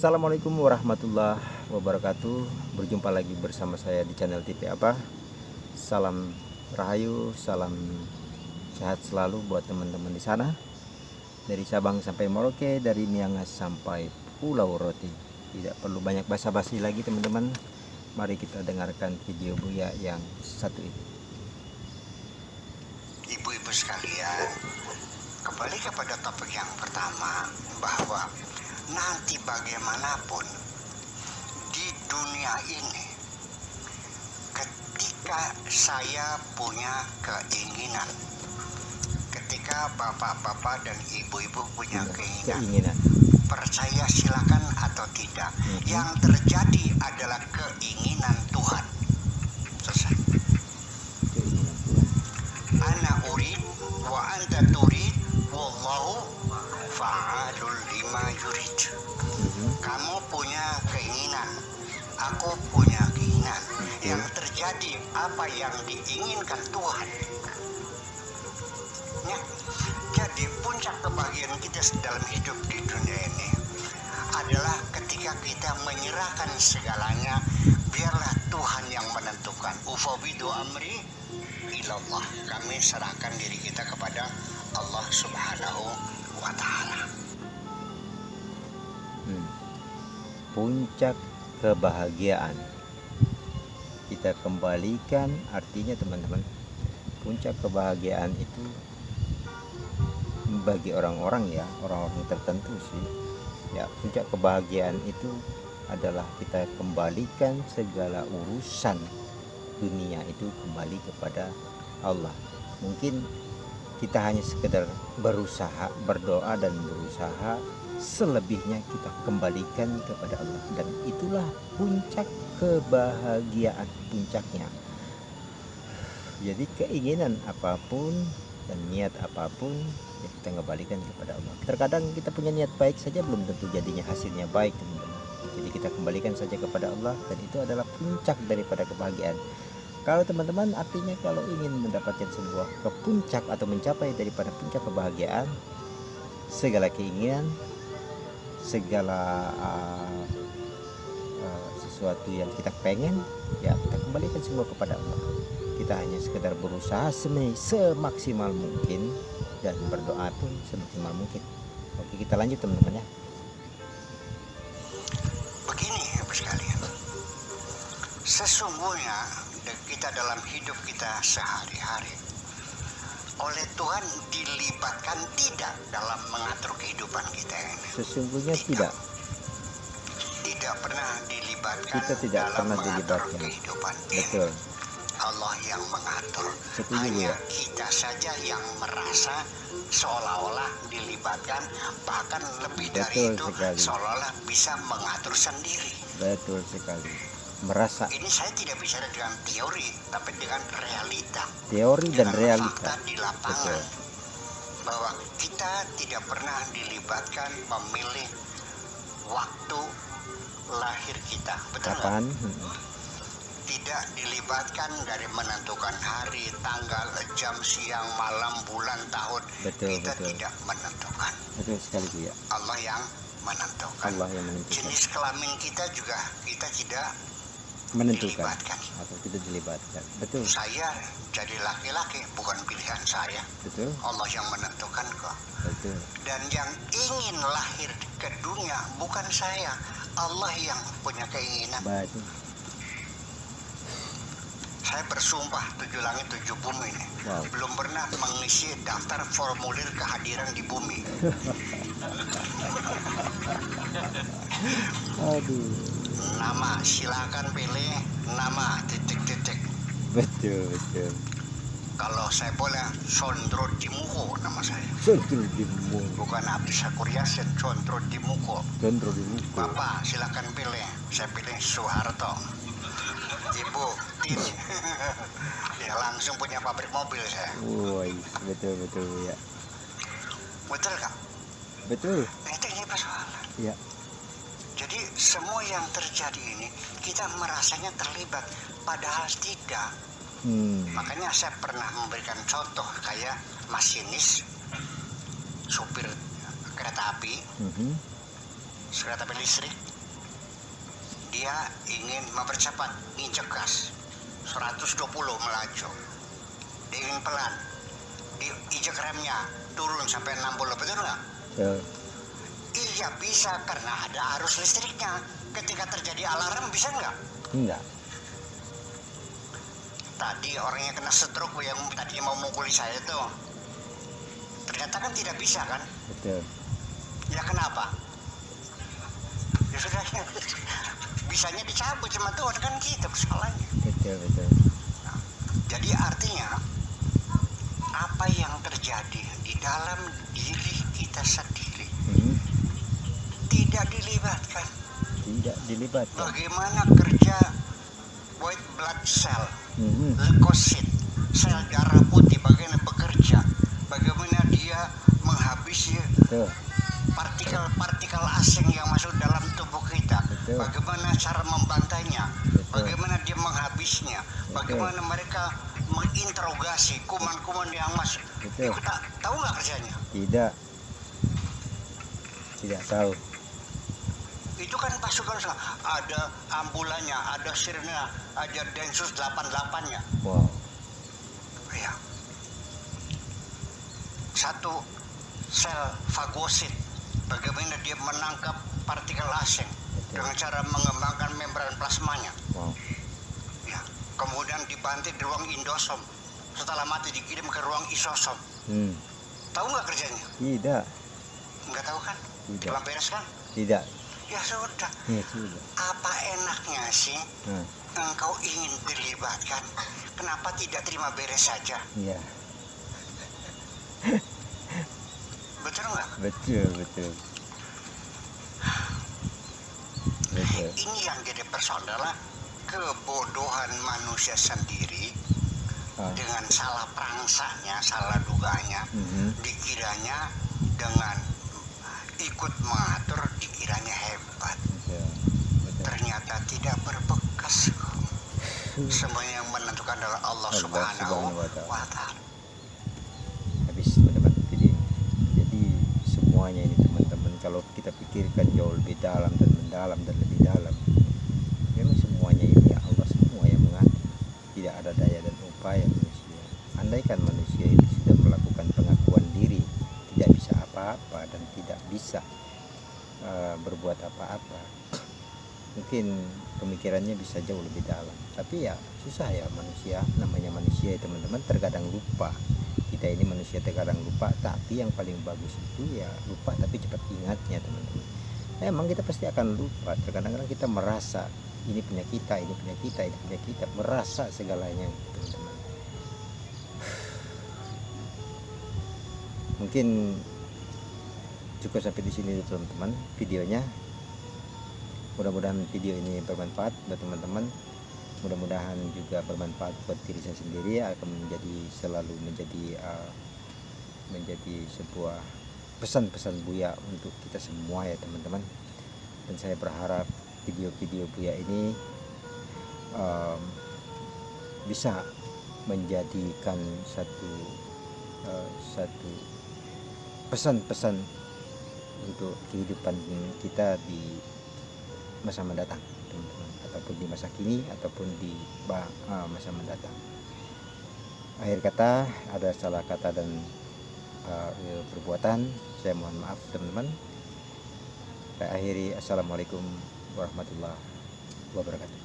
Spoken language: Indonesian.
Assalamualaikum warahmatullahi wabarakatuh. Berjumpa lagi bersama saya di channel TV Abah. Salam rahayu, salam sehat selalu buat teman-teman di sana. Dari Sabang sampai Merauke, dari Miangas sampai Pulau Roti. Tidak perlu banyak basa-basi lagi teman-teman. Mari kita dengarkan video Buya yang satu ini. Ibu-ibu sekalian, kembali kepada topik yang pertama, bahwa nanti bagaimanapun di dunia ini, ketika saya punya keinginan, ketika bapak-bapak dan ibu-ibu punya keinginan, percaya silakan atau tidak, yang terjadi adalah keinginan Tuhan. Selesai. Ana urid wa anta turid wallahu fa'alul lima yurid. Kamu punya keinginan, aku punya keinginan. Yang terjadi apa yang diinginkan Tuhan. Ya. Jadi puncak kebahagiaan kita dalam hidup di dunia ini adalah ketika kita menyerahkan segalanya, biarlah Tuhan yang menentukan. Ufawidu amri ilallah, kami serahkan diri kita kepada Allah Subhanahu wa Ta'ala. Puncak kebahagiaan kita kembalikan, artinya teman-teman, puncak kebahagiaan itu bagi orang-orang ya, orang-orang tertentu sih ya, puncak kebahagiaan itu adalah kita kembalikan segala urusan dunia itu kembali kepada Allah. Mungkin kita hanya sekedar berusaha, berdoa dan berusaha, selebihnya kita kembalikan kepada Allah, dan itulah puncak kebahagiaan, puncaknya. Jadi keinginan apapun dan niat apapun ya kita kembalikan kepada Allah. Terkadang kita punya niat baik saja belum tentu jadinya hasilnya baik teman-teman. Jadi kita kembalikan saja kepada Allah, dan itu adalah puncak daripada kebahagiaan. Kalau teman-teman, artinya kalau ingin mendapatkan sebuah puncak atau mencapai daripada puncak kebahagiaan, segala keinginan, segala sesuatu yang kita pengen, ya kita kembalikan semua kepada Allah. Kita hanya sekedar berusaha semaksimal mungkin dan berdoa pun semaksimal mungkin. Oke, kita lanjut teman-teman ya. Begini Ibu sekalian, sesungguhnya kita dalam hidup kita sehari-hari oleh Tuhan dilibatkan tidak dalam mengatur kehidupan kita ini. Sesungguhnya tidak pernah dilibatkan. Kita tidak dalam pernah mengatur dilibatkan. kehidupan Betul. ini. Allah yang mengatur. Setuju, Hanya ya. kita saja yang merasa seolah-olah dilibatkan, bahkan lebih dari Betul itu sekali. seolah-olah bisa mengatur sendiri. Betul sekali. Merasa. Ini saya tidak bicara dengan teori, tapi dengan realita. Teori dan dengan realita. fakta di lapangan. Betul. Bahwa kita tidak pernah dilibatkan memilih waktu lahir kita. Betul nggak? Kapan? Tidak dilibatkan dari menentukan hari, tanggal, jam, siang, malam, bulan, tahun. Betul, Kita betul. tidak menentukan. Betul sekali Bu ya. Allah yang menentukan. Allah yang menentukan. Jenis kelamin kita juga kita tidak Menentukan dilibatkan. atau tidak dilibatkan. Betul. Saya jadi laki-laki bukan pilihan saya. Betul. Allah yang menentukan kok. Betul. Dan yang ingin lahir ke dunia bukan saya. Allah yang punya keinginan. Betul. Saya bersumpah 7 langit 7 bumi ini. Wow. Belum pernah mengisi daftar formulir kehadiran di bumi. Aduh. Nama silakan pilih nama titik-titik. Betul, betul. Kalau saya boleh, Sondro Dimuko nama saya. Sondro Dimuko. Bukan Abdi Syakur Yasin, Sondro Dimuko. Sondro Dimuko. Bapak silakan pilih. Saya pilih Soeharto. Ibu Tin. Ya langsung punya pabrik mobil saya. Woi, betul betul ya. Betul Kak? Betul. Itu ini persoalan. Ya. Jadi semua yang terjadi ini kita merasanya terlibat, padahal tidak. Makanya saya pernah memberikan contoh kayak masinis, supir kereta api, kereta api listrik, dia ingin mempercepat injek gas 120 melaju, dia ingin pelan, diinjek remnya turun sampai 60, betul nggak? Betul. Iya bisa, karena ada arus listriknya. Ketika terjadi alarm bisa nggak? Enggak. Tadi orangnya kena stroke yang tadinya mau mukuli saya tuh, ternyata kan tidak bisa kan? Betul. Ya kenapa? Ya sudah, bisanya dicabut sama Tuhan kan, gitu persoalannya. Betul, betul. Jadi artinya apa yang terjadi di dalam diri kita sendiri tidak dilibatkan. Tidak dilibatkan. Bagaimana kerja white blood cell, leukosit, sel darah putih, bagaimana bekerja, bagaimana dia menghabisi Betul. partikel-partikel asing yang masuk dalam tubuh kita. Betul. Bagaimana cara membantainya, Betul. bagaimana dia menghabisnya, Betul. bagaimana mereka menginterogasi kuman-kuman yang masuk. Betul. Itu tahu nggak kerjanya? Tidak. Tidak tahu. Itu kan pasukan, ada ambulannya, ada sirena, ada Densus 88-nya. Wow. Ya. Satu sel fagosit, bagaimana dia menangkap partikel asing dengan cara mengembangkan membran plasmanya. Wow. Ya. Kemudian dibanting di ruang indosom, setelah mati dikirim ke ruang isosom. Tahu nggak kerjanya? Tidak. Nggak tahu kan? Tidak. Belum beres kan? Tidak. Ya sudah. Ya sudah. Apa enaknya sih engkau ingin dilibatkan? Kenapa tidak terima beres saja? Iya. Betul nggak? Betul, betul. Betul. Ini yang jadi persoalan adalah kebodohan manusia sendiri dengan salah prangsanya, salah duganya. Dikiranya dengan ikut mengatur dikiranya hebat. Betul. Betul. Ternyata tidak berbekas. Semuanya yang menentukan adalah Allah Subhanahu wa Ta'ala. Habis mendapat video. Jadi semuanya ini teman-teman, kalau kita pikirkan jauh lebih dalam dan mendalam dan lebih dalam, memang semuanya ini Allah semua yang mengatur. Tidak ada daya dan upaya manusia. Andaikan manusia itu sudah melakukan pengakuan diri, tidak bisa apa-apa dan tidak bisa berbuat apa-apa, mungkin pemikirannya bisa jauh lebih dalam. Tapi ya susah ya manusia, namanya manusia ya teman-teman, terkadang lupa. Kita ini manusia terkadang lupa, tapi yang paling bagus itu ya lupa tapi cepat ingatnya teman-teman. Emang kita pasti akan lupa, terkadang kita merasa ini punya kita, ini punya kita, ini punya kita, merasa segalanya teman-teman. Mungkin cukup sampai di sini teman-teman videonya. Mudah-mudahan video ini bermanfaat buat teman-teman. Mudah-mudahan juga bermanfaat buat diri saya sendiri, akan selalu menjadi sebuah pesan-pesan Buya untuk kita semua ya teman-teman. Dan saya berharap video-video Buya ini bisa menjadikan satu pesan-pesan untuk kehidupan kita di masa mendatang teman-teman, ataupun di masa kini ataupun di masa mendatang. Akhir kata, ada salah kata dan perbuatan, saya mohon maaf teman-teman. Saya akhiri, assalamualaikum warahmatullahi wabarakatuh.